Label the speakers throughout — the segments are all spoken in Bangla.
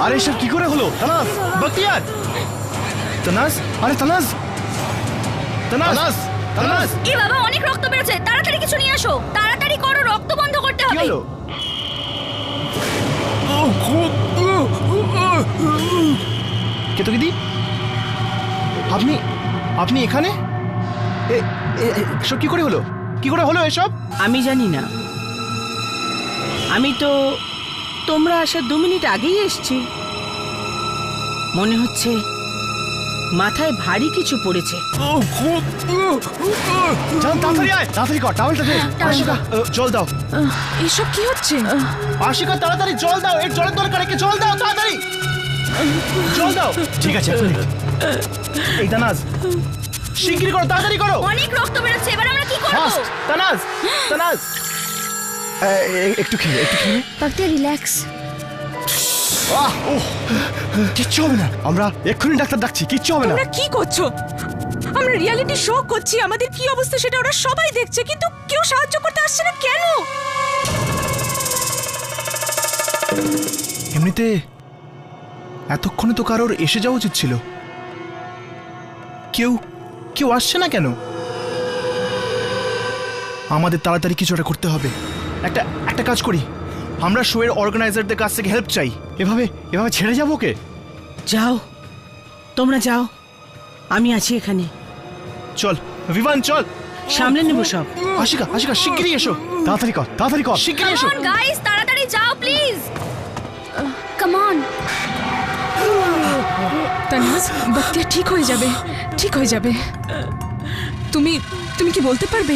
Speaker 1: আরে এসব কি করে হলো? তানাজ, বখতিয়ার, তানাজ, আরে তানাজ, তানাজ, তানাজ।
Speaker 2: এ বাবা, অনেক রক্ত বেরোচ্ছে, তাড়াতাড়ি কিছু নিয়ে আসো, তাড়াতাড়ি করো, রক্ত বন্ধ করতে
Speaker 1: কি
Speaker 2: হবে।
Speaker 1: হলো? কেতকিদি, আপনি এখানে? এসব কি করে হলো? কি করে হলো এসব?
Speaker 3: আমি জানি না, আমি তো তোমরা আসার 2 মিনিট আগেই এসছি। মনে হচ্ছে মাথায় ভারী কিছু পড়েছে।
Speaker 1: জান, তাড়াতাড়ি আয়, তাড়াতাড়ি কর, টাওয়েলটা দে। আশিকা, জল দাও।
Speaker 4: এসব কি হচ্ছে?
Speaker 1: আশিকা, তাড়াতাড়ি জল দাও, এর জলের দরকার, একে জল দাও, তাড়াতাড়ি জল দাও। ঠিক আছে, এখন এই তানাজ, শিগগিরই করো, তাড়াতাড়ি করো।
Speaker 2: অনেক রক্ত বেরোচ্ছে, এবার আমরা কি করব?
Speaker 1: ফাস্ট, তানাজ, তানাজ, একটু খেয়ে, একটু খেয়ে।
Speaker 2: বখতিয়ার, রিল্যাক্স।
Speaker 1: কিচ্ছু হবে না, আমরা এক্ষুনি ডাক্তার ডাকছি, কিচ্ছু হবে না।
Speaker 4: তোমরা কি করছো? আমরা রিয়েলিটি শো করছি, আমাদের কি অবস্থা সেটা ওরা সবাই দেখছে, কিন্তু কেউ সাহায্য করতে আসছে না কেন?
Speaker 1: এমনিতে এতক্ষণে তো কারোর এসে যাওয়া উচিত ছিল, কেউ আসছে না কেন? আমাদের তাড়াতাড়ি কিছু একটা করতে হবে। একটা কাজ করি, আমরা শোয়ের অর্গানাইজারদের কাছ থেকে হেল্প চাই। এভাবে ছেড়ে যাবো ওকে?
Speaker 3: যাও, তোমরা যাও, আমি আছি এখানে,
Speaker 1: চল বিমান, চল,
Speaker 3: সামলে নেব সব।
Speaker 1: আশিকা, শিগগিরই এসো, তাড়াতাড়ি কর, শিগগিরই এসো।
Speaker 2: কাম অন গাইস, তাড়াতাড়ি যাও প্লিজ, কাম অন।
Speaker 4: তানহাজ, বখতিয়ার ঠিক হয়ে যাবে, ঠিক হয়ে যাবে। তুমি কি বলতে পারবে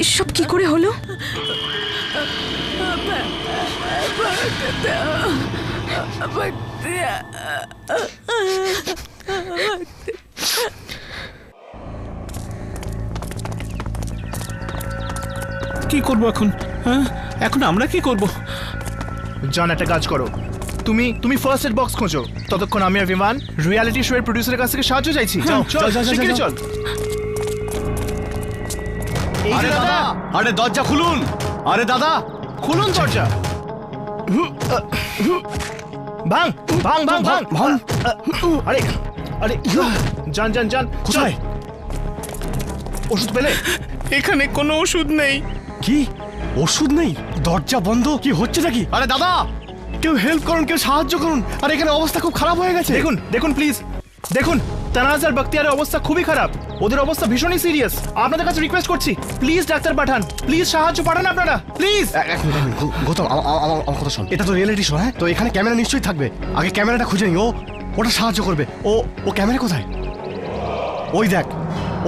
Speaker 4: এসব কি করে হলো?
Speaker 5: কি করব এখন? হ্যাঁ, এখন আমরা কি করব?
Speaker 1: জান, একটা কাজ করো, তুমি ফার্স্ট এড বক্স খোঁজো, ততক্ষণ আমি আর বিমান রিয়েলিটি শো এর প্রোডিউসারের কাছ থেকে সাহায্য চাইছি। চল, শিগগিরই চল। আরে দাদা, আরে দরজা খুলুন, আরে দাদা খুলুন দরজা। ভাঙ, আরে জান, কোথায় ওষুধ পেলে?
Speaker 5: এখানে কোনো ওষুধ নেই।
Speaker 1: কি ওষুধ নেই? দরজা বন্ধ, কি হচ্ছে নাকি? আরে দাদা, কেউ হেল্প করুন, কেউ সাহায্য করুন, আর এখানে অবস্থা খুব খারাপ হয়ে গেছে। দেখুন প্লিজ, দেখুন তানাজ আর বখতিয়ারের অবস্থা খুবই খারাপ, ওদের অবস্থা ভীষণই সিরিয়াস। আপনাদের কাছে রিকোয়েস্ট করছি, প্লিজ ডাক্তার পাঠান, প্লিজ সাহায্য পাঠান আপনারা, প্লিজ।
Speaker 6: এক মিনিট, গৌতম, আমার কথা শোন। এটা তো রিয়েলিটি শো, হ্যাঁ? তো এখানে ক্যামেরা নিশ্চয়ই থাকবে, আগে ক্যামেরাটা খুঁজে নি, ওটা সাহায্য করবে। ও ক্যামেরা কোথায়? ওই দেখ,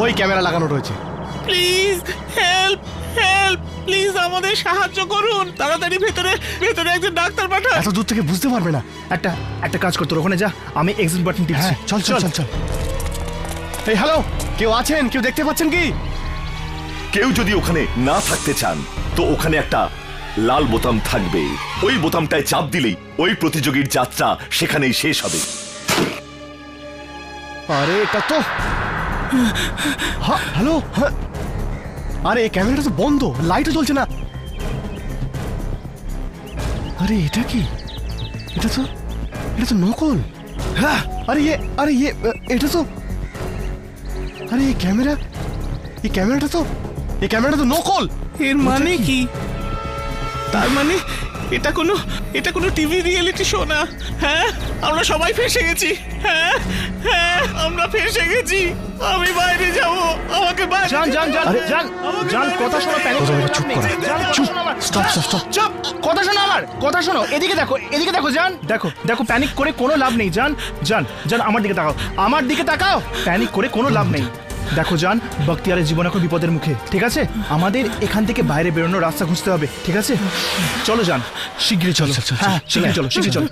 Speaker 6: ওই ক্যামেরা লাগানো রয়েছে।
Speaker 5: প্লিজ হেল্প, প্লিজ আমাদের সাহায্য করুন, তাড়াতাড়ি ভেতরে একজন ডাক্তার পাঠান।
Speaker 6: এত দূর থেকে বুঝতে পারবে না।
Speaker 1: একটা কাজ করতে, ওখানে যা, আমি এক্সিট বাটন টিপছি।
Speaker 6: হ্যাঁ, চল। এই হ্যালো, কেউ আছেন? কেউ দেখতে পাচ্ছেন কি?
Speaker 7: কেউ যদি ওখানে না থাকতে চান তো ওখানে একটা লাল বোতাম থাকবে, ওই বোতামটায় চাপ দিলেই ওই প্রতিযোগীর যাত্রা সেখানেই শেষ হবে।
Speaker 6: আরে এটা তো হ্যালো, আরে এই ক্যামেরাটা তো বন্ধ, লাইটও জ্বলছে না। আরে এটা কি? এটা তো নকল। হ্যাঁ, আরে এটা তো, আরে এই ক্যামেরাটা তো নকল।
Speaker 5: এর মানে কি? তার মানে এটা কোনো টিভি রিয়েলিটি শো না। হ্যাঁ, আমরা সবাই ফেঁসে গেছি। হ্যাঁ, আমরা ফেঁসে গেছি। আমি বাইরে যাব, আমাকে বাইরে।
Speaker 1: জান, কথা শোনো, প্যানিক করো না।
Speaker 6: চুপ করো, চুপ, স্টপ।
Speaker 1: চুপ, কথা শোনো, এদিকে দেখো জান, দেখো প্যানিক করে কোনো লাভ নেই। জান, আমার দিকে তাকাও, প্যানিক করে কোনো লাভ নেই। দেখো জান, বখতিয়ারের জীবন এখন বিপদের মুখে, ঠিক আছে? আমাদের এখান থেকে বাইরে বেরোনোর রাস্তা খুঁজতে হবে, ঠিক আছে? চলো জান, শিগগিরই চলো। হ্যাঁ, শিগগিরই চলো।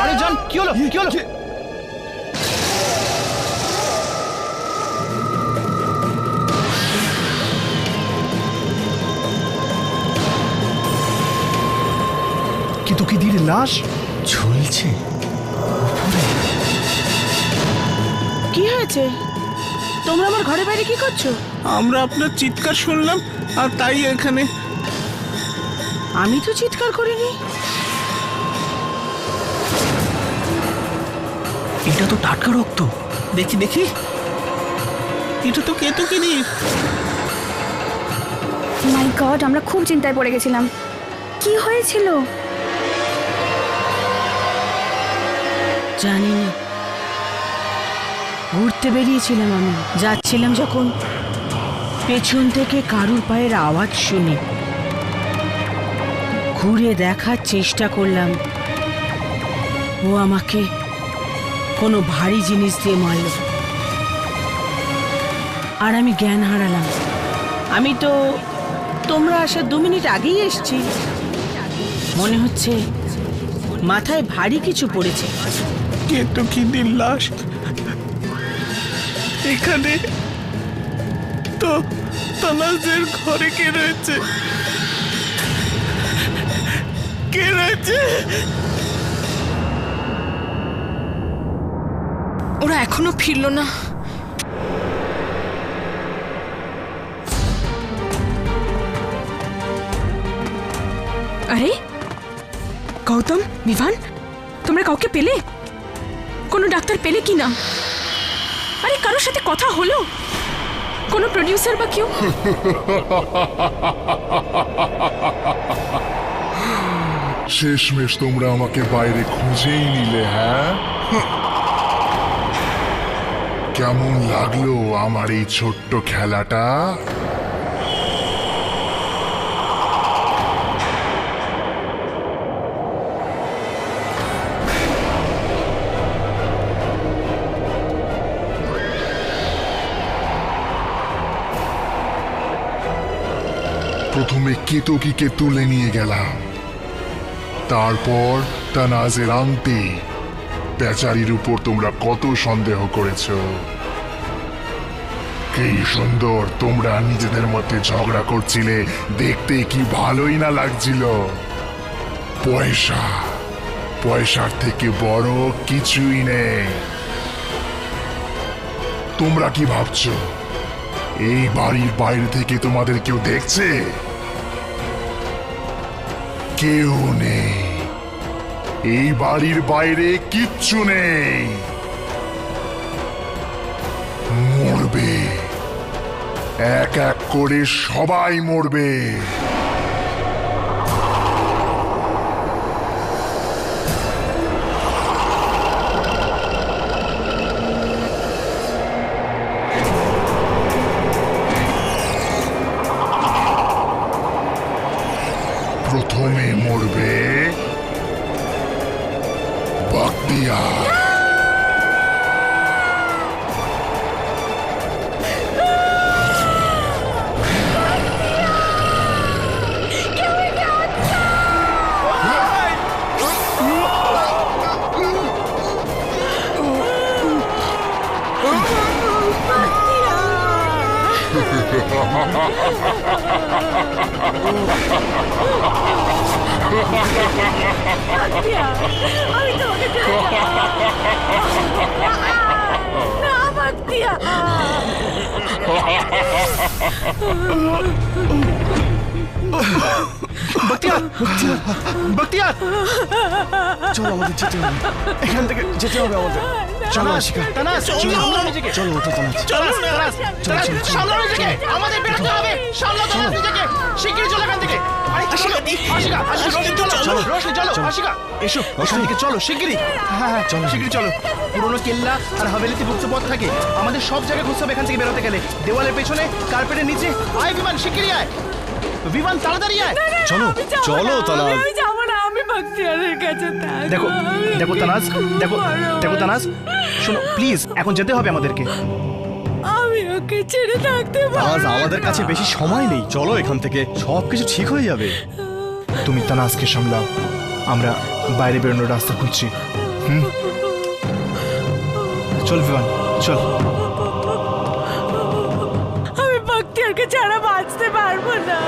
Speaker 1: আরে জান, কি হলো কি হলো? কেতকীদির লাশ
Speaker 6: ঝুলছে।
Speaker 3: কি হয়েছে? তোমরা আমার ঘরে বাইরে কি করছো?
Speaker 5: আমরা আপনার চিৎকার শুনলাম আর তাই এখানে।
Speaker 3: আমি তো চিৎকার করিনি।
Speaker 5: এটা তো টাটকা রক্ত। দেখি দেখি, এটা তো কেতকীদির।
Speaker 2: মাই গড, আমরা খুব চিন্তায় পড়ে গেছিলাম। কি হয়েছিল?
Speaker 3: জানি না, ঘুরতে বেরিয়েছিলাম আমি। যাচ্ছিলাম যখন পেছন থেকে কারুর পায়ের আওয়াজ শুনি, ঘুরে দেখার চেষ্টা করলাম। ও আমাকে কোনো ভারী জিনিস দিয়ে মারল আর আমি জ্ঞান হারালাম। আমি তো তোমরা আসার 2 মিনিট আগেই এসেছি। মনে হচ্ছে মাথায় ভারী কিছু পড়েছে।
Speaker 5: কেতকীদির লাশ এখানে। তো তানাজের ঘরে কে রয়েছে? কে রয়েছে?
Speaker 4: ওরা এখনো ফিরলো না। আরে গৌতম, বিভান, তোমরা কাউকে পেলে? কোনো ডাক্তার পেলে কি না? আরে কারোর সাথে কথা হলো? কোনো প্রডিউসার বা কেউ?
Speaker 8: শেষমেশ তোমরা আমাকে বাইরে খুঁজেই নিলে, হ্যাঁ? কেমন লাগলো আমার এই ছোট্ট খেলাটা? প্রথমে কেতকীকে তুলে নিয়ে গেলাম, তারপর তানাজের আংটি। বেচারির উপর তোমরা কত সন্দেহ করেছ। কি সুন্দর তোমরা নিজেদের মধ্যে ঝগড়া করছিলে, দেখতে কি ভালোই না লাগছিল। পয়সা, পয়সার থেকে বড় কিছুই নেই। তোমরা কি ভাবছো এই বাড়ির বাইরে থেকে তোমাদের কেউ দেখছে? কেউ নেই। এই বাড়ির বাইরে কিচ্ছু নেই। মরবে, এক এক করে সবাই মরবে। প্রথমে মরবে বখতিয়ার।
Speaker 3: আমি তোমাকে না বাক্তিয়া।
Speaker 1: বখতিয়ার, বখতিয়ার,
Speaker 6: চল আমাদের যেতে হবে, এখান থেকে যেতে হবে আমাদের। চলো আশিকা
Speaker 1: তানাজ সামলাও নিজেকে
Speaker 6: চলো ওঠো তানাজ
Speaker 5: চলো না।
Speaker 1: তানাজ সামলাও নিজেকে আমাদের বেরোতে হবে সামলাও তানাজ নিজেকে শিগগিরই চলো এখান থেকে আরে চলো আশিকা রোশনি চলো রোশনি চলো আশিকা এসো এখান থেকে চলো শিগগিরই হ্যাঁ চলো শিগগিরই চলো পুরোনো কেল্লা আর হাভেলিতে মুক্ত পথ থাকে আমাদের সব জায়গায় খুঁজতে হবে এখান থেকে বেরোতে গেলে দেওয়ালের পেছনে কার্পেটের নিচে আয় বিমান শিগগিরই আয় বিমান তাড়াতাড়ি আয়
Speaker 6: চলো চলো তানাজ
Speaker 1: দেখো দেখো তানাজ দেখো দেখো তানাজ শোনো প্লিজ এখন যেতে হবে আমাদেরকে
Speaker 6: তানাজ আমাদের কাছে বেশি সময় নেই চলো এখান থেকে সবকিছু ঠিক হয়ে যাবে
Speaker 1: তুমি তানাজকে সামলাও আমরা বাইরে বেরোনোর রাস্তা খুঁজছি চল বিমান চল
Speaker 3: আমি বখতিয়ারকে ছাড়া বাঁচতে পারবো না।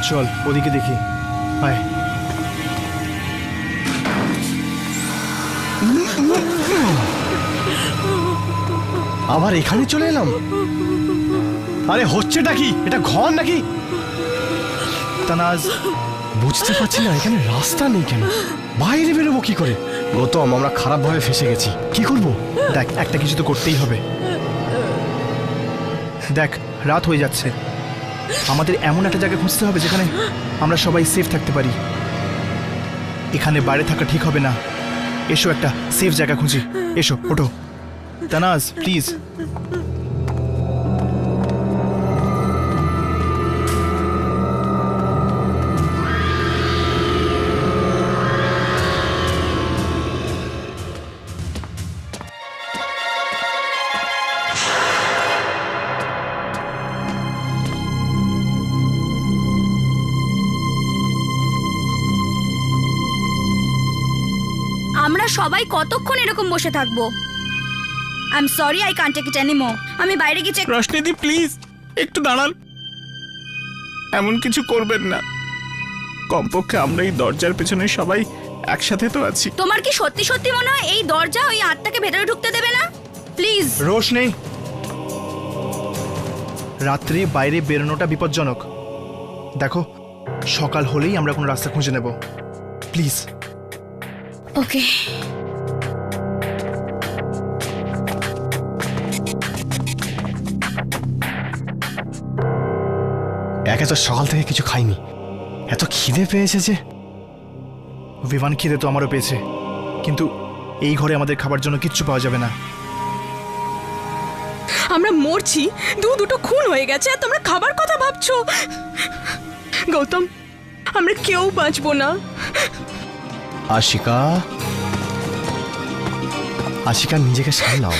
Speaker 1: চল ওদিকে দেখি আয়
Speaker 6: আবার এখানে চলে এলাম আরে হচ্ছেটা কি এটা ঘর নাকি
Speaker 1: তানাজ
Speaker 6: বুঝতে পারছি না এখানে রাস্তা নেই কেন বাইরে বেরোবো কি করে গৌতম আমরা খারাপভাবে ফেসে গেছি কি করব
Speaker 1: দেখ একটা কিছু তো করতেই হবে দেখ রাত হয়ে যাচ্ছে আমাদের এমন একটা জায়গা খুঁজতে হবে যেখানে আমরা সবাই সেফ থাকতে পারি এখানে বাইরে থাকা ঠিক হবে না এসো একটা সেফ জায়গা খুঁজি এসো ওঠো তানাজ প্লিজ
Speaker 2: আমরা সবাই কতক্ষণ এরকম বসে থাকবো I am sorry I can't take it anymore আমি বাইরে গিয়ে চেক
Speaker 5: রশনিদি প্লিজ একটু দাঁড়ান এমন কিছু করবেন না কমপক্ষে আমরা এই দরজার পেছনে সবাই একসাথে তো আছি
Speaker 2: তোমার কি সত্যি সত্যি মনে হয় এই দরজা ওই আত্মাকে ভেতরে ঢুকতে দেবে না প্লিজ
Speaker 1: রোশ নেই রাত্রে বাইরে বেরোনোটা বিপজ্জনক দেখো সকাল হলেই আমরা কোনো রাস্তা খুঁজে নেব প্লিজ
Speaker 2: ওকে
Speaker 6: একে তো সকাল থেকে কিছু খাইনি এত খিদে পেয়েছে যে
Speaker 1: বিমান খিদে তো আমারও পেয়েছে কিন্তু এই ঘরে আমাদের খাবার জন্য কিচ্ছু পাওয়া যাবে না
Speaker 4: আমরা মরছি দুটো খুন হয়ে গেছে আর তোমরা খাবার কথা ভাবছো গৌতম আমরা কেউ বাঁচবো না
Speaker 6: আশিকা আশিকা নিজেকে সামলাও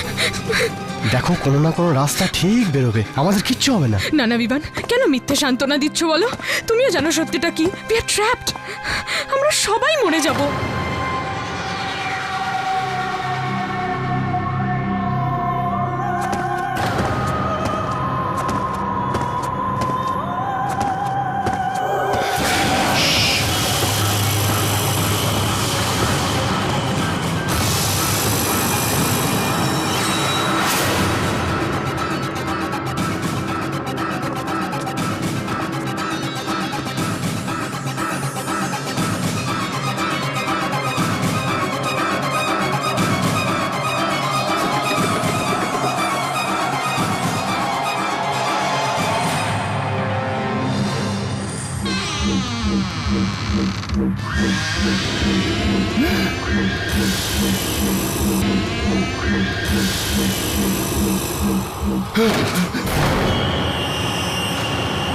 Speaker 6: দেখো কোনো না কোনো রাস্তা ঠিক বেরোবে আমাদের কিচ্ছু হবে না
Speaker 4: না না বিমান কেন মিথ্যে সান্ত্বনা দিচ্ছ বলো তুমিও জানো সত্যিটা কি উই আর ট্র্যাপড আমরা সবাই মরে যাব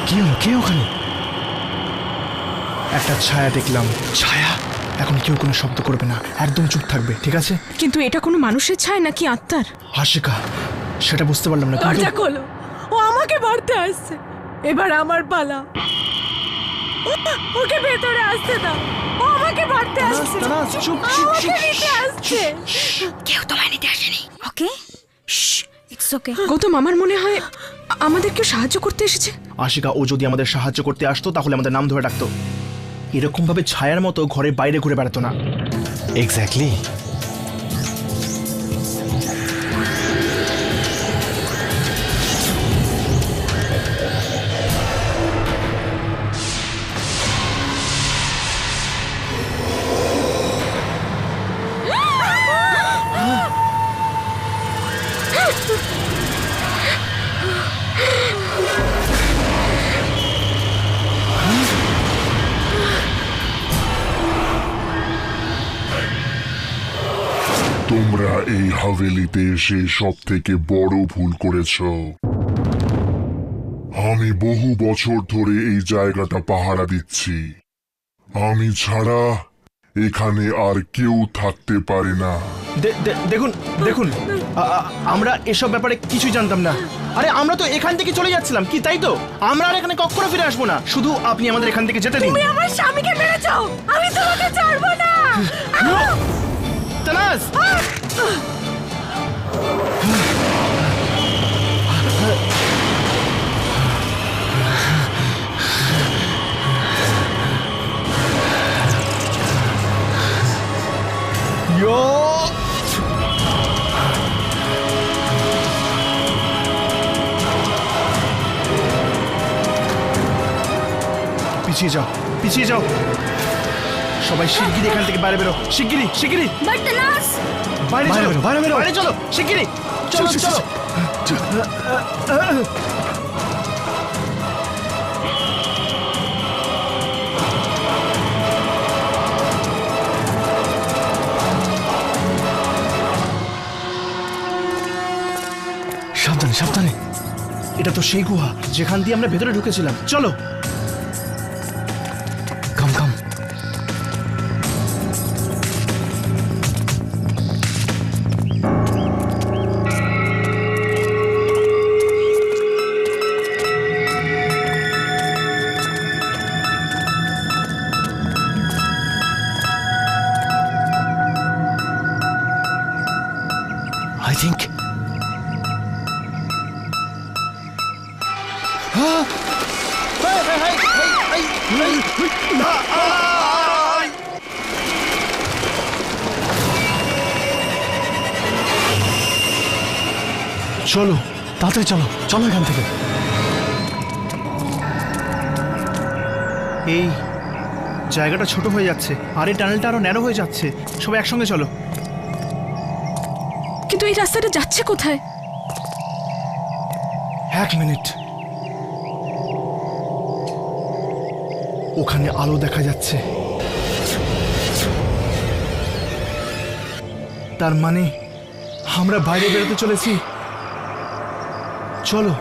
Speaker 6: কি হলো? কে ওখানে?
Speaker 1: একটা ছায়া দেখলাম।
Speaker 6: ছায়া?
Speaker 1: এখন কেউ কোনো শব্দ করবে না, একদম চুপ থাকবে, ঠিক আছে?
Speaker 4: কিন্তু এটা কোনো মানুষের ছায়া নাকি আত্মার?
Speaker 1: আশিকা, সেটা বুঝতে পারলাম না, কিন্তু
Speaker 3: দরজা খোলো, ও আমাকে মারতে আসছে। এবার আমার পালা। ওকে ভেতরে আসতে দাও, ও আমাকে মারতে আসছে।
Speaker 1: তানাজ, চুপ,
Speaker 3: আমাকে নিতে আসছে।
Speaker 2: কেউ তোমায় নিতে আসেনি, ওকে? It's okay.
Speaker 4: গৌতম, আমার মনে হয় আমাদের কেউ সাহায্য করতে এসেছে।
Speaker 1: আশিকা, ও যদি আমাদের সাহায্য করতে আসতো তাহলে আমাদের নাম ধরে ডাকতো, এরকম ভাবে ছায়ার মতো ঘরের বাইরে ঘুরে বেড়াতো না।
Speaker 6: এক্স্যাক্টলি।
Speaker 8: তোমরা এই হাভেলিতে এসে সব থেকে বড় ভুল করেছ। আমি বহু বছর ধরে এই জায়গাটা পাহারা দিচ্ছি। আমি ছাড়া এখানে আর কেউ থাকতে পারে না।
Speaker 1: দেখুন দেখুন, আমরা এসব ব্যাপারে কিছুই জানতাম না। আরে আমরা তো এখান থেকে চলে যাচ্ছিলাম, কি তাই তো? আমরা আর এখানে কখনো ফিরে আসবো না, শুধু আপনি আমাদের এখান থেকে যেতে দিন।
Speaker 3: তুমি আমার স্বামীকে মেরেছো, আমি তোমাকে ছাড়বো না।
Speaker 1: তানাজ, পিছিয়ে যাও, পিছিয়ে যাও। সবাই শিগগিরই এখান থেকে বাইরে বেরো, শিগগিরই, শিগগিরই
Speaker 2: বাট তানাজ,
Speaker 1: বাইরে
Speaker 6: বাইরে
Speaker 1: চলো,
Speaker 6: বেরো, বাইরে বেরো।
Speaker 1: বাইরে চলো, শিগগিরই চলো, চলো।
Speaker 6: সাবধানে, সাবধানে।
Speaker 1: এটা তো সেই গুহা যেখান দিয়ে আমরা ভেতরে ঢুকেছিলাম, চলো।
Speaker 6: কাম কাম। I think
Speaker 1: চলো,
Speaker 6: তাড়াতাড়ি চলো, চলো এখান থেকে।
Speaker 1: এই জায়গাটা ছোট হয়ে যাচ্ছে আর এই টানেলটা আরো ন্যারো হয়ে যাচ্ছে, সবাই একসঙ্গে চলো।
Speaker 4: কিন্তু এই রাস্তাটা যাচ্ছে কোথায়?
Speaker 1: 1 মিনিট, ওখানে আলো দেখা যাচ্ছে, তার মানে আমরা বাইরে বেরোতে চলেছি। চলো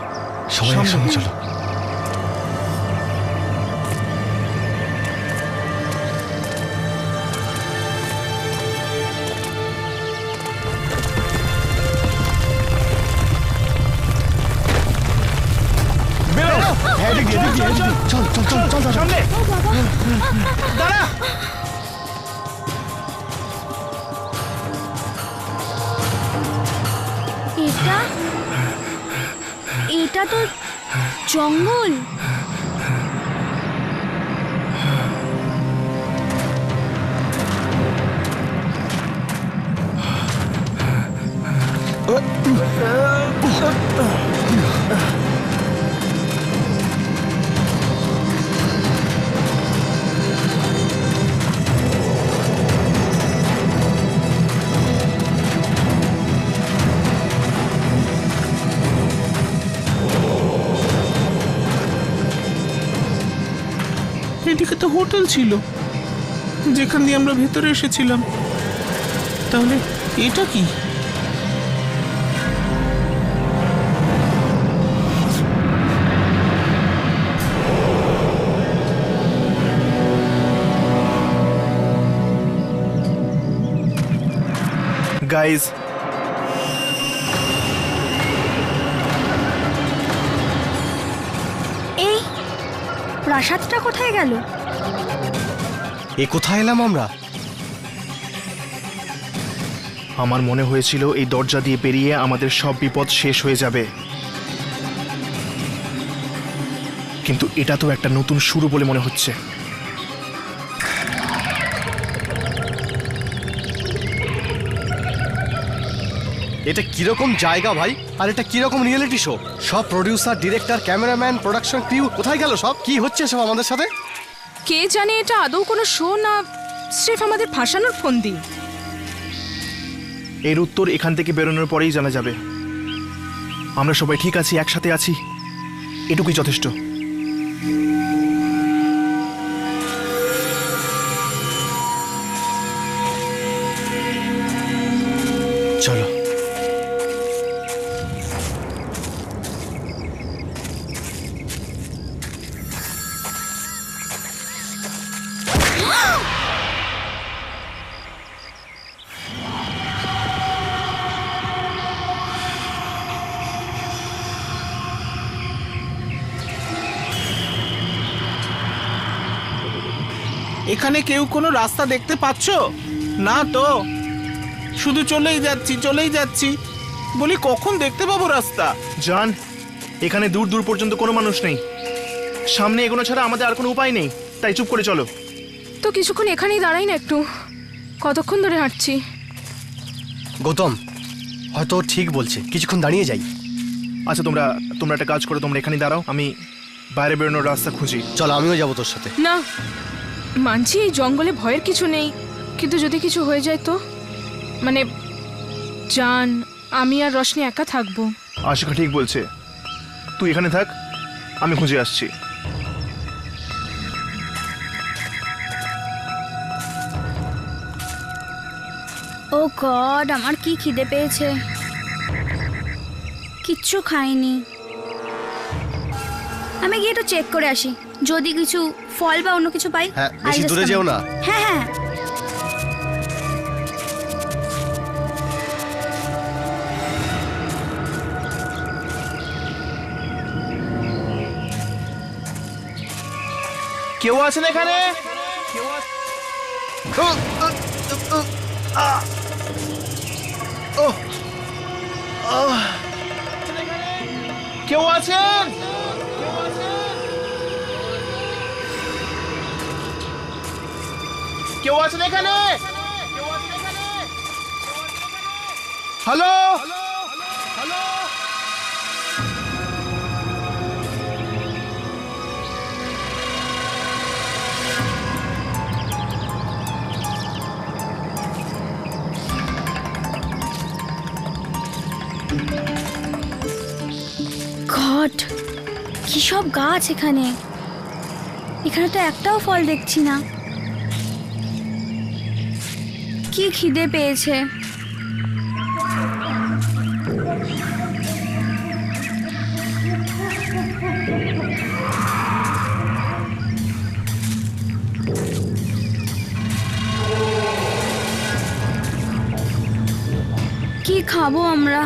Speaker 6: সবাই
Speaker 1: সামনে।
Speaker 6: একসঙ্গে চলো।
Speaker 1: বেরো,
Speaker 6: এদিক দিয়ে, এদিক দিয়ে, এদিক দিয়ে। চল চল চল চল চল।
Speaker 1: সামনে দাঁড়া।
Speaker 2: এটা তো জঙ্গল।
Speaker 5: এদিকে তো হোটেল ছিল যেখান দিয়ে আমরা ভেতরে এসেছিলাম, তাহলে এটা কি?
Speaker 1: গাইজ,
Speaker 2: এই প্রাসাদটা কোথায় গেল?
Speaker 6: এ কোথায় এলাম আমরা?
Speaker 1: আমার মনে হয়েছিল এই দরজা দিয়ে পেরিয়ে আমাদের সব বিপদ শেষ হয়ে যাবে, কিন্তু এটা তো একটা নতুন শুরু বলে মনে হচ্ছে।
Speaker 6: এটা কিরকম জায়গা ভাই? আর এটা কিরকম রিয়েলিটি শো? সব producer, director, cameraman, production crew কোথায় গেল সব? কি হচ্ছে সব আমাদের সাথে?
Speaker 4: কে জানে এটা আদৌ কোনো শো না স্রেফ আমাদের ফাঁসানোর ফন্দি।
Speaker 1: এর উত্তর এখান থেকে বেরোনোর পরেই জানা যাবে। আমরা সবাই ঠিক আছি, একসাথে আছি, এটুকুই যথেষ্ট।
Speaker 6: চলো।
Speaker 5: এখানে কেউ কোনো রাস্তা দেখতে পাচ্ছো না তো? শুধু চলেই যাচ্ছি। বলি কখন দেখতে পাবো রাস্তা?
Speaker 1: জান, এখানে দূর দূর পর্যন্ত কোনো মানুষ নেই। সামনে এগোনো ছাড়া আমাদের আর কোনো উপায় নেই, তাই চুপ করে চলো।
Speaker 4: তো কিছুক্ষণ এখানেই দাঁড়াই না একটু, কতক্ষণ ধরে হাঁটছি।
Speaker 6: গৌতম হয়তো ঠিক বলছে, কিছুক্ষণ দাঁড়িয়ে যাই।
Speaker 1: আচ্ছা, তোমরা একটা কাজ করো, তোমরা এখানেই দাঁড়াও, আমি বাইরে বেরোনোর রাস্তা খুঁজি।
Speaker 6: চলো, আমিও যাবো তোর সাথে।
Speaker 4: না, মানছি এই জঙ্গলে ভয়ের কিছু নেই, কিন্তু যদি কিছু হয়ে যায় তো? মানে জান, আমি আর রশনি একা থাকবো।
Speaker 1: আশিকা ঠিক বলছে, তুই এখানে থাক, আমি খুঁজে আসছি।
Speaker 2: ও গড, আমার কি খিদে পেয়েছে, কিচ্ছু খাইনি। আমি গিয়ে একটু চেক করে আসি, যদি কিছু ফল বা অন্য কিছু পাই।
Speaker 6: হ্যাঁ, বেশি
Speaker 2: I'll just
Speaker 6: দূরে
Speaker 2: come
Speaker 6: যেও
Speaker 2: back.
Speaker 6: না।
Speaker 2: হ্যাঁ হ্যাঁ।
Speaker 1: কেউ আছেন এখানে? কেউ আছেন? কেউ আছেন এখানে? হ্যালো?
Speaker 2: গড, কি সব গাছ এখানে! এখানে তো একটাও ফল দেখছি না। কি খিদে পেয়েছে! কি খাবো আমরা?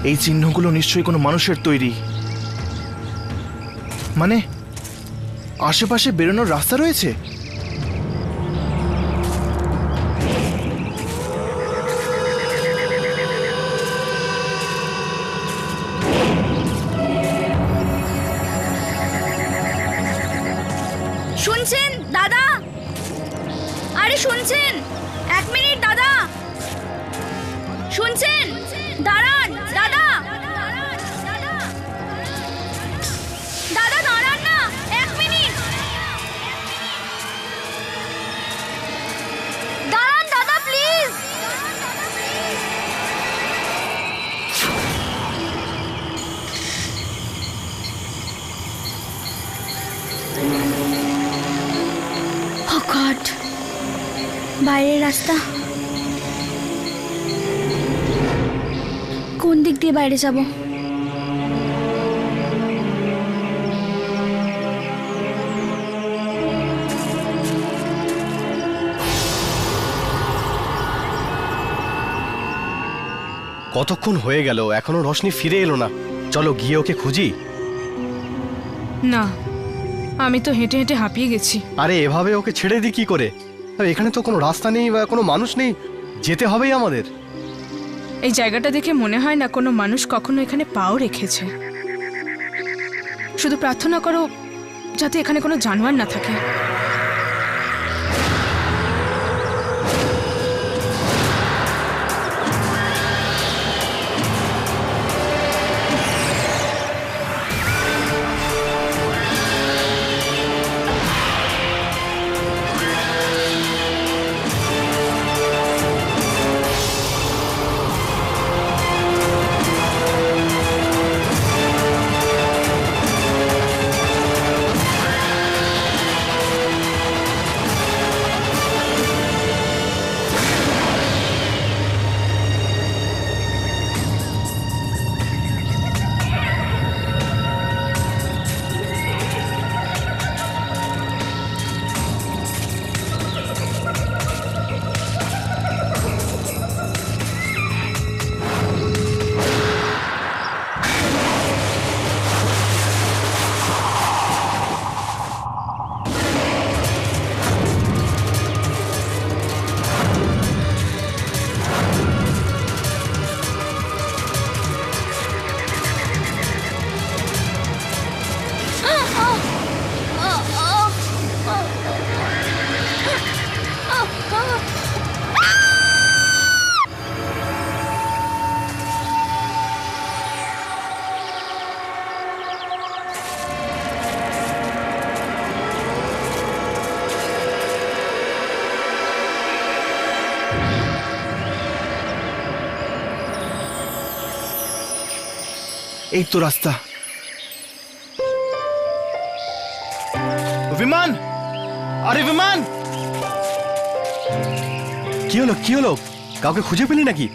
Speaker 1: এই চিহ্নগুলো নিশ্চয়ই কোনো মানুষের তৈরি। মানে আশেপাশে বেরোনোর রাস্তা রয়েছে?
Speaker 2: শুনছেন দাদা? আরে শুনছেন? 1 মিনিট দাদা, শুনছেন? দাঁড়ান দাদা। বাইরের রাস্তা কোন দিক দিয়ে বাইরে যাব?
Speaker 6: কতক্ষণ হয়ে গেল এখনো রোশনি ফিরে এলো না। চলো গিয়ে ওকে খুঁজি।
Speaker 4: না, আমি তো হেঁটে হেঁটে হাঁপিয়ে গেছি।
Speaker 6: আরে এভাবে ওকে ছেড়ে দিই কি করে? আর এখানে তো কোনো রাস্তা নেই বা কোনো মানুষ নেই, যেতে হবেই আমাদের।
Speaker 4: এই জায়গাটা দেখে মনে হয় না কোনো মানুষ কখনো এখানে পাও রেখেছে। শুধু প্রার্থনা করো যাতে এখানে কোনো জানোয়ার না থাকে।
Speaker 1: এই তো রাস্তা। বিমান, আরে বিমান!
Speaker 6: কি হলো কি হলো? কাউকে খুঁজে পেলি নাকি?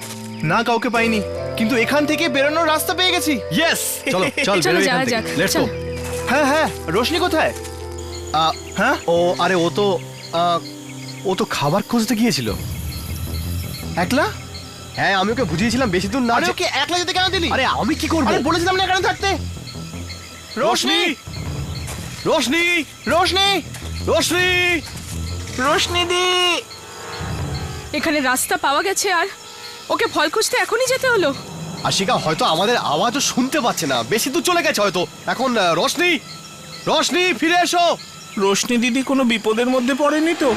Speaker 1: না, কাউকে পাইনি, কিন্তু এখান থেকে বেরোনোর রাস্তা পেয়ে গেছি।
Speaker 6: ইয়েস, চলো চল
Speaker 4: চলো
Speaker 6: বেরোই
Speaker 4: যাওয়া
Speaker 6: এখান
Speaker 4: যাক,
Speaker 6: থেকে। লেটস
Speaker 4: চল।
Speaker 6: গো।
Speaker 1: হ্যাঁ হ্যাঁ, রোশনি কোথায়? হ্যাঁ,
Speaker 6: আরে ও তো খাবার খুঁজতে গিয়েছিল।
Speaker 1: একলা?
Speaker 6: হ্যাঁ, আমি ওকে বুঝিয়েছিলাম বেশি দূর না
Speaker 1: আরে
Speaker 6: যে-
Speaker 1: ওকে একলা যেতে কেন দিলি?
Speaker 6: আরে আমি কি করব?
Speaker 1: আরে বলেছিলাম না এখানে থাকতে। রোশনি,
Speaker 6: রোশনি,
Speaker 1: রোশনি,
Speaker 6: রোশনি!
Speaker 1: রোশনি দি!
Speaker 4: এখানে রাস্তা পাওয়া গেছে আর ওকে ফল খুঁজতে এখনই যেতে হলো।
Speaker 6: আশিকা হয়তো আমাদের আওয়াজও শুনতে পাচ্ছে না, বেশি দূর চলে গেছে হয়তো। এখন রোশনি, রোশনি ফিরে এসো।
Speaker 5: রোশনি দিদি কোনো বিপদের মধ্যে পড়েনি তো?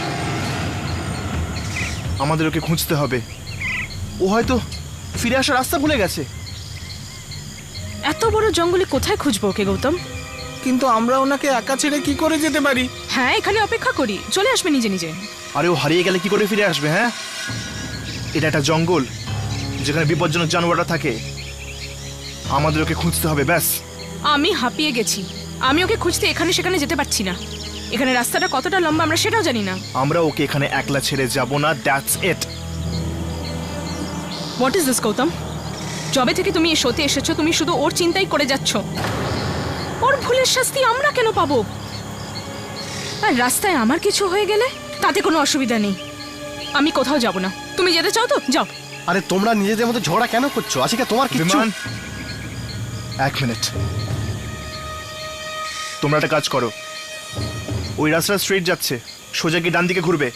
Speaker 1: আমাদের ওকে খুঁজতে হবে। ও হয়তো ফিরে আসার রাস্তা ভুলে গেছে।
Speaker 4: এত বড় জঙ্গলে কোথায় খুঁজবো ওকে গৌতম?
Speaker 5: কিন্তু আমরা ওনাকে একা ছেড়ে কি করে যেতে পারি?
Speaker 4: হ্যাঁ, এখানে অপেক্ষা করি, চলে আসবে নিজে নিজে।
Speaker 1: আরে ও হারিয়ে গেলে কি করে ফিরে আসবে? হ্যাঁ, এটা একটা জঙ্গল যেখানে বিপজ্জনক জানোয়াররা থাকে। আমাদের ওকে খুঁজতে হবে, ব্যাস।
Speaker 4: আমি হাঁপিয়ে গেছি, আমি ওকে খুঁজতে এখানে সেখানে যেতে পারছি না। এখানে রাস্তাটা কতটা লম্বা আমরা সেটাও জানি না।
Speaker 1: আমরা ওকে এখানে একলা ছেড়ে যাব না, that's it.
Speaker 4: What is this Gautam? যবে থেকে তুমি এই শোতে এসেছো তুমি শুধু ওর চিন্তাই করে যাচ্ছ। ওর ভুলের শাস্তি আমরা কেন পাবো? আর রাস্তায় আমার কিছু হয়ে গেলে তাতে কোনো অসুবিধা নেই, আমি কোথাও যাব না। তুমি যেতে চাও তো যাও।
Speaker 6: আরে তোমরা নিজেদের মধ্যে ঝগড়া কেন করছো? আশিকা তোমার কি?
Speaker 1: বিমান, এক মিনিট। তোমরা একটা কাজ করো, ওই রাস্তা স্ট্রেট যাচ্ছে, সোজা গিয়ে ডান দিকে ঘুরবে।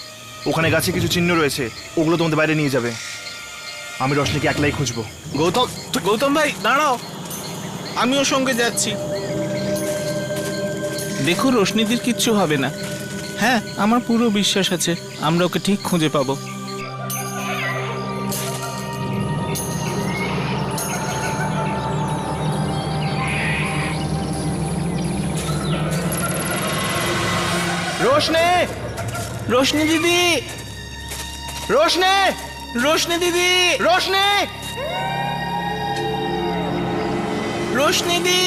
Speaker 1: ওখানে গাছে কিছু চিহ্ন রয়েছে, ওগুলো তোমাদের বাইরে নিয়ে যাবে। আমি রোশনিকে একলাই খুঁজবো।
Speaker 6: গৌতম,
Speaker 5: গৌতম ভাই দাঁড়াও, আমিও সঙ্গে যাচ্ছি। দেখো রোশনিদির কিচ্ছু হবে না। হ্যাঁ, আমার পুরো বিশ্বাস আছে আমরা ওকে ঠিক খুঁজে পাবো।
Speaker 1: রোশনি,
Speaker 5: রোশনি দিদি,
Speaker 1: রোশনি,
Speaker 5: রোশনি দিদি,
Speaker 1: রোশনি,
Speaker 5: রোশনি দি,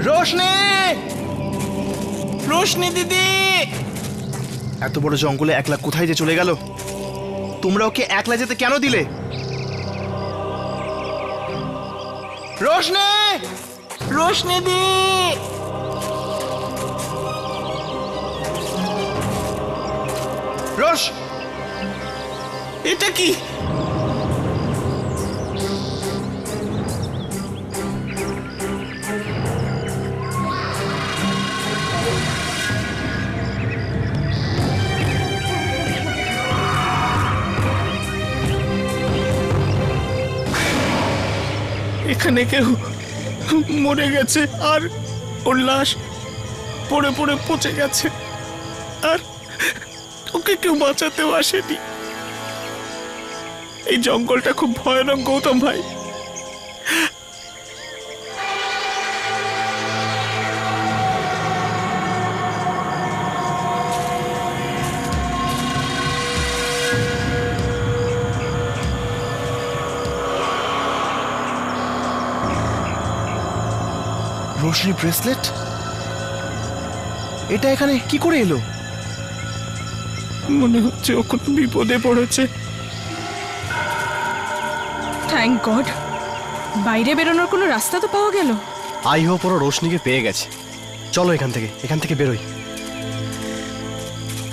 Speaker 1: রোশনি,
Speaker 5: রোশনি দিদি,
Speaker 1: এত বড় জঙ্গলে একলা কোথায় যে চলে গেল? তোমরা ওকে একলা যেতে কেন দিলে? রোশনি,
Speaker 5: রোশনি দি,
Speaker 1: রোশ,
Speaker 5: এটা কি? এখানে কেউ মরে গেছে আর ওর লাশ পড়ে পড়ে পচে গেছে, আর ওকে কেউ বাঁচাতেও আসেনি। এই জঙ্গলটা খুব ভয়ানক গৌতম ভাই।
Speaker 1: রোশনি ব্রেসলেট, এটা এখানে কি করে এলো?
Speaker 5: মনে হচ্ছে ও কোনো বিপদে পড়েছে।
Speaker 4: থ্যাংক গড, বাইরে বেরোনোর কোনো রাস্তা তো পাওয়া গেল।
Speaker 6: আই হোপ ওরা রোশনিকে পেয়ে গেছে। চলো এখান থেকে বেরোই।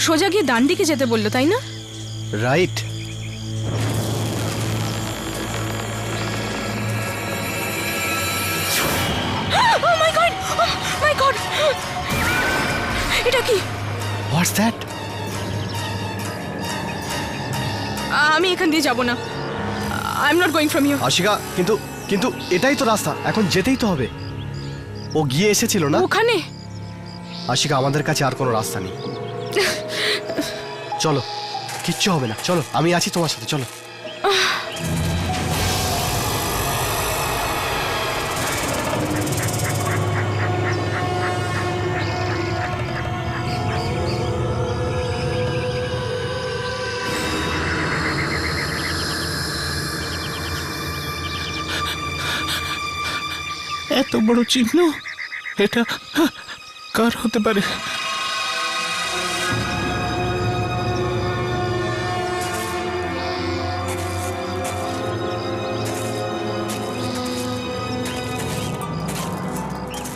Speaker 4: সোজা গিয়ে ডান দিকে যেতে বললো, তাই না?
Speaker 6: Right.
Speaker 4: Oh my God! Oh my God! এটা কি?
Speaker 6: What's that?
Speaker 4: আমি এখান দিয়ে যাব না। I am not going from here.
Speaker 6: Ashika, কিন্তু এটাই তো রাস্তা, এখন যেতেই তো হবে। ও গিয়ে এসেছিল না
Speaker 4: ওখানে?
Speaker 6: আশিকা, আমাদের কাছে আর কোনো রাস্তা নেই। চলো, কিচ্ছু হবে না, চলো, আমি আছি তোমার সাথে, চলো।
Speaker 5: এত বড় চিহ্ন, এটা কার হতে পারে?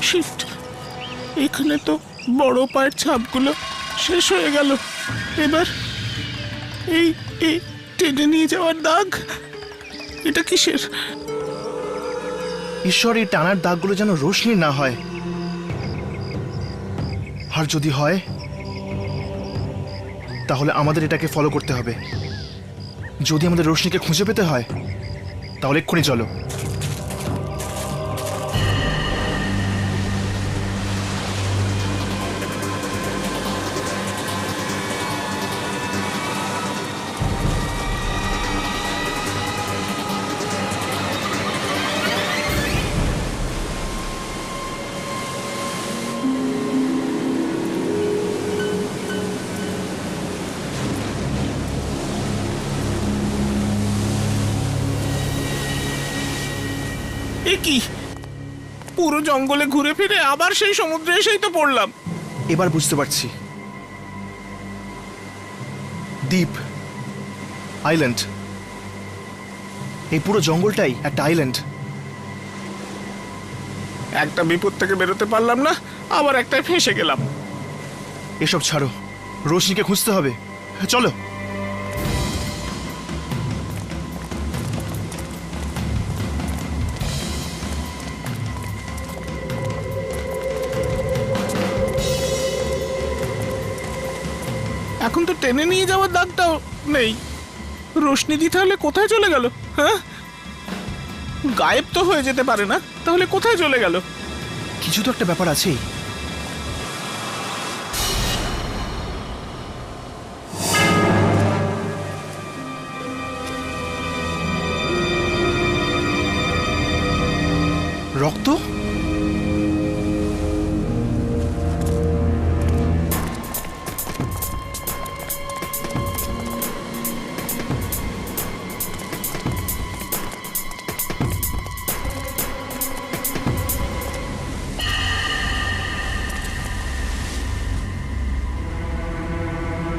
Speaker 5: শিট, এখানে তো বড় পায়ের ছাপগুলো শেষ হয়ে গেল। এবার এই এই টেনে নিয়ে যাওয়ার দাগ, এটা কিসের?
Speaker 1: ঈশ্বর, এই টানার দাগগুলো যেন রোশনি না হয়। আর যদি হয় তাহলে আমাদের এটাকে ফলো করতে হবে। যদি আমাদের রোশনিকে খুঁজে পেতে হয় তাহলে এক্ষুনি চলো।
Speaker 5: এ কি, পুরো জঙ্গলে ঘুরে ফিরে আবার সেই সমুদ্রে এসেই তো পড়লাম।
Speaker 1: এবার বুঝতে পারছি, দ্বীপ, আইল্যান্ড, এই পুরো জঙ্গলটাই একটা আইল্যান্ড।
Speaker 5: একটা বিপদ থেকে বেরোতে পারলাম না, আবার একটাই ফেঁসে গেলাম।
Speaker 1: এসব ছাড়ো, রোশনিকে খুঁজতে হবে, চলো।
Speaker 5: এখন তো টেনে নিয়ে যাওয়ার দাগটাও নেই। রোশনিদি তাহলে কোথায় চলে গেল? হ্যাঁ, গায়েব তো হয়ে যেতে পারে না, তাহলে কোথায় চলে গেল?
Speaker 1: কিছু তো একটা ব্যাপার আছেই। রক্ত?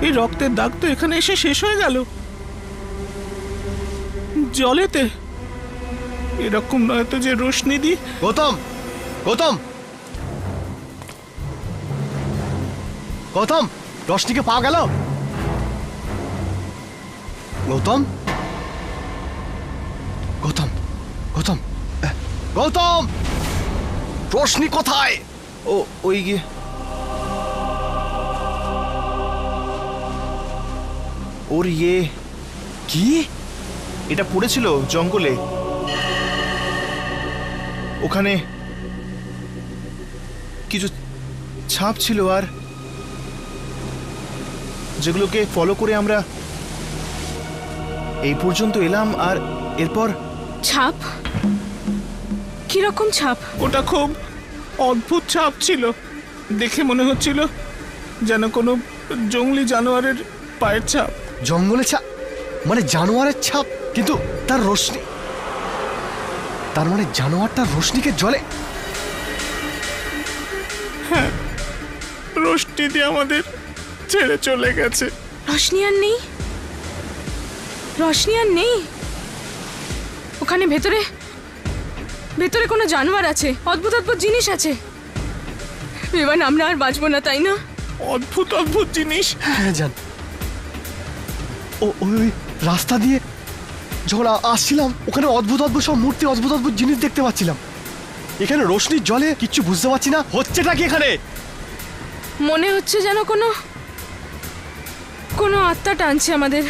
Speaker 5: এই রক্তের দাগ তো এখানে এসে শেষ হয়ে গেল জলেতে। এরকম নয়তো যে রোশনি দি।
Speaker 6: গৌতম, গৌতম, গৌতম, রশনিকে পাওয়া গেল? গৌতম, গৌতম, গৌতম, গৌতম, রশনি কোথায়?
Speaker 1: ও ওই গিয়ে ওর ইয়ে
Speaker 6: কি?
Speaker 1: এটা পড়েছিল জঙ্গলে, ওখানে কিছু ছাপ ছিল আর যেগুলোকে ফলো করে আমরা এই পর্যন্ত এলাম। আর এরপর
Speaker 4: ছাপ? কিরকম ছাপ?
Speaker 5: ওটা খুব অদ্ভুত ছাপ ছিল, দেখে মনে হচ্ছিল যেন কোনো জঙ্গলি জানোয়ারের পায়ের ছাপ।
Speaker 6: জঙ্গলে ছাপ মানে জানোয়ারের ছাপ, কিন্তু তার রোশনি, তার মানে জানোয়ারটার রোশনিকে জলে।
Speaker 5: রোশনি দিয়ে আমাদের ছেড়ে চলে গেছে।
Speaker 4: রশনি আর নেই? রশনি আর নেই? ওখানে ভেতরে ভেতরে কোনো জানোয়ার আছে, অদ্ভুত অদ্ভুত জিনিস আছে। বিমান, আমরা আর বাঁচবো না, তাই না?
Speaker 5: অদ্ভুত অদ্ভুত জিনিস।
Speaker 6: হ্যাঁ জান, ওই রাস্তা দিয়ে যখন আসছিলাম ওখানে অদ্ভুত অদ্ভুত সব মূর্তি, অদ্ভুত অদ্ভুত জিনিস দেখতে পাচ্ছিলাম। এখানে রোশনির জলে কিচ্ছু বুঝতে পারছি না, হচ্ছেটা কি এখানে?
Speaker 4: মনে হচ্ছে যেন কোনো কোনো আত্মা টানছে আমাদের।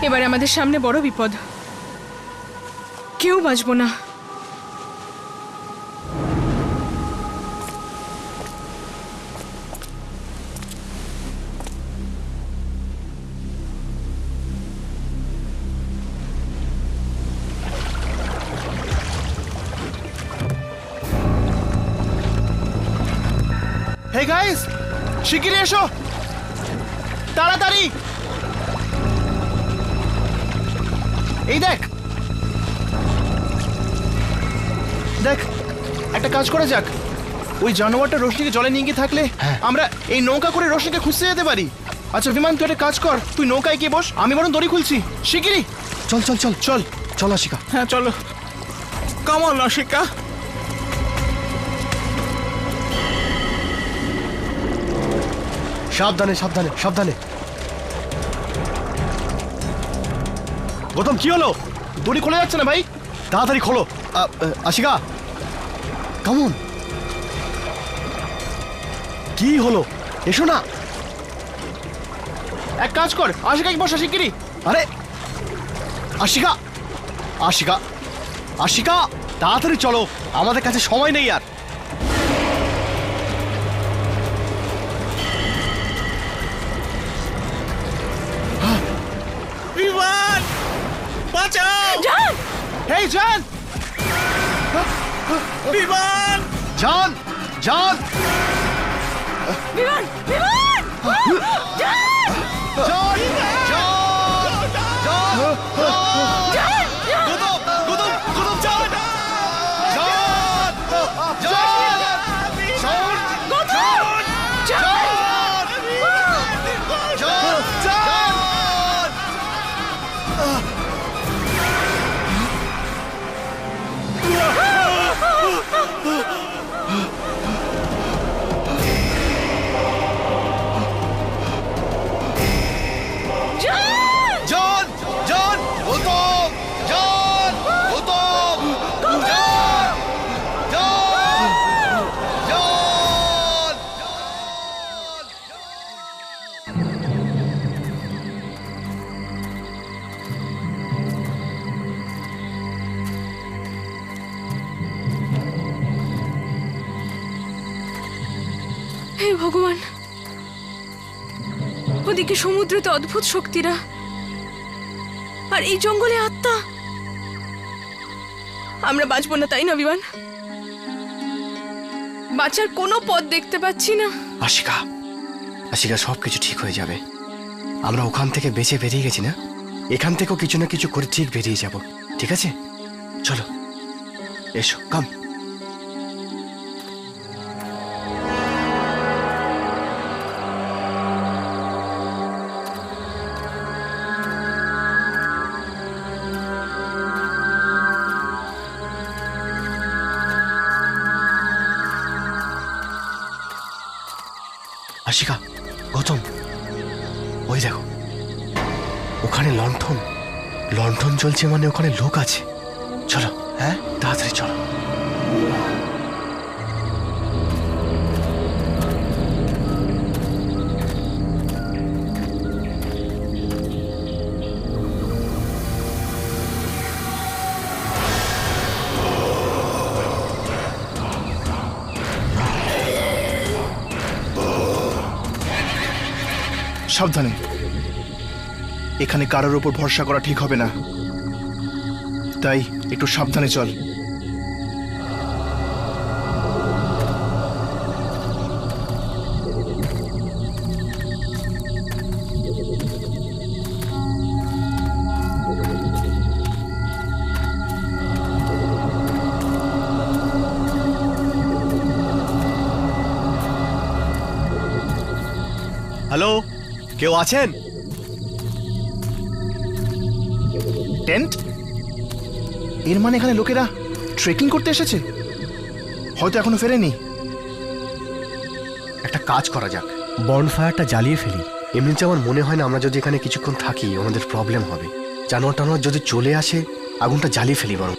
Speaker 4: এবারে আমাদের সামনে বড় বিপদ, কেউ বাঁচবো না।
Speaker 1: হে গাইস, শিগগিরই এসো, তাড়াতাড়ি। এই দেখ দেখ, একটা কাজ করা যাক, ওই জানোয়ারটা রোশনিকে জলে নিয়ে গিয়ে থাকলে আমরা এই নৌকা করে রোশনিকে খুঁজতে যেতে পারি। আচ্ছা বিমান, তুই একটা কাজ কর, তুই নৌকায় গিয়ে বস, আমি বরং দড়ি খুলছি। শিগগিরই
Speaker 6: চল চল চল
Speaker 1: চল।
Speaker 6: চল আশিকা।
Speaker 5: হ্যাঁ চলো, কামন আশিকা।
Speaker 6: সাবধানে সাবধানে সাবধানে। গৌতম, কি হলো?
Speaker 1: দড়ি খুলে যাচ্ছে না ভাই।
Speaker 6: তাড়াতাড়ি খোলো। আশিকা, কেমন? কি হলো? এসো না।
Speaker 1: এক কাজ কর, আশিকাকে বসা শিগগিরই।
Speaker 6: আরে আশিকা, আশিকা, আশিকা, তাড়াতাড়ি চলো, আমাদের কাছে সময় নেই আর।
Speaker 5: বিমান, বাঁচাও!
Speaker 1: হেই জান,
Speaker 5: বিমান!
Speaker 6: জান, জান,
Speaker 4: বিমান, বিমান!
Speaker 6: জান, জান, জান, গৌতম, গৌতম, গৌতম, জান, জান, জান, জান, জান, জান, গৌতম, জান, গৌতম, জান, জান, জান।
Speaker 4: হে ভগবান, ওদিকে সমুদ্রেতে অদ্ভুত শক্তিরা, আর এই জঙ্গলে আত্মা। আমরা বাঁচবো না, তাই না বিমান? বাঁচার কোনো পথ দেখতে পাচ্ছি না।
Speaker 6: আশিকা, আশিকা, সবকিছু ঠিক হয়ে যাবে। আমরা ওখান থেকে বেঁচে বেরিয়ে গেছি না, এখান থেকেও কিছু না কিছু করে ঠিক বেরিয়ে যাব, ঠিক আছে? চলো, এসো, কাম। আশিকা, গৌতম, ওই দেখো ওখানে লণ্ঠন লণ্ঠন জ্বলছে, মানে ওখানে লোক আছে। চলো, হ্যাঁ তাড়াতাড়ি চলো।
Speaker 1: সাবধানে, এখানে কারোর উপর ভরসা করা ঠিক হবে না, তাই একটু সাবধানে চল।
Speaker 6: হ্যালো, কেউ আছেন?
Speaker 1: টেন্ট? এর মানে এখানে লোকেরা ট্রেকিং করতে এসেছে, হয়তো এখনো ফেরেনি।
Speaker 6: একটা কাজ করা যাক, বনফায়ারটা জ্বালিয়ে ফেলি। এমনিতে আমার মনে হয় না আমরা যদি এখানে কিছুক্ষণ থাকি আমাদের প্রবলেম হবে। জানোয়ার টানোয়ার যদি চলে আসে, আগুনটা জ্বালিয়ে ফেলি বরং।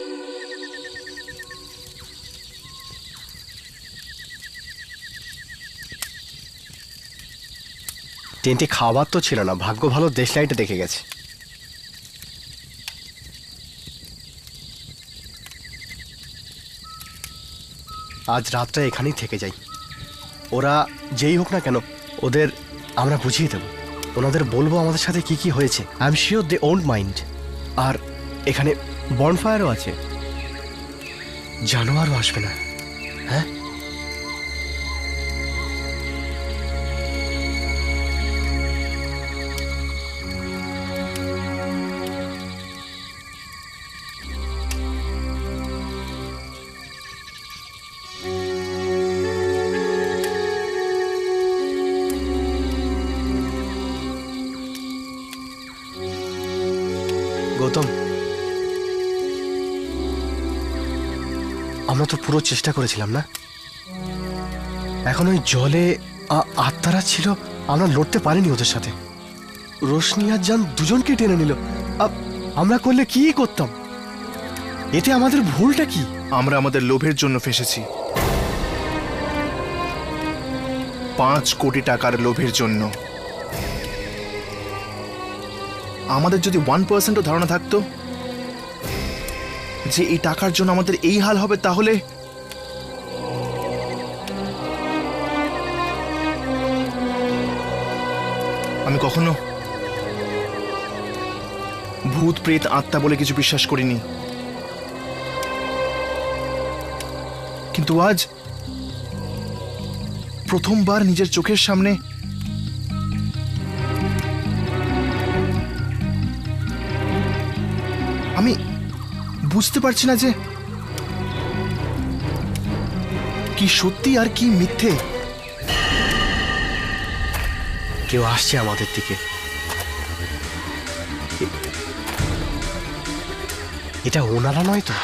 Speaker 6: টেন্টে খাবার তো ছিল না, ভাগ্য ভালো দেশলাইটে দেখে গেছে। আজ রাতটা এখানেই থেকে যাই। ওরা যেই হোক না কেন, ওদের আমরা বুঝিয়ে দেব, ওনাদের বলবো আমাদের সাথে কি কি হয়েছে। I am sure they won't mind. আর এখানে বনফায়ারও আছে, জানোয়ারও আসবে না। হ্যাঁ, গৌতম, আমরা তো পুরো চেষ্টা করেছিলাম না? এখন ওই জলে আত্মারা ছিল, আমরা লড়তে পারিনি ওদের সাথে। রোশনি আর জান দুজনকে টেনে নিল। আমরা করলে কি করতাম? এতে আমাদের ভুলটা কি?
Speaker 1: আমরা আমাদের লোভের জন্য ফেসেছি, 5 কোটি টাকার লোভের জন্য। আমাদের যদি 1%ও ধারণা থাকতো যে এই টাকার জন্য আমাদের এই হাল হবে, তাহলে আমি কখনো ভূত প্রেত আত্মা বলে কিছু বিশ্বাস করিনি, কিন্তু আজ প্রথমবার নিজের চোখের সামনে আমি বুঝতে পারছি না যে কি সত্যি আর কি মিথ্যে।
Speaker 6: কেউ আসছে আমাদের দিকে। এটা ওনারা নয় তো?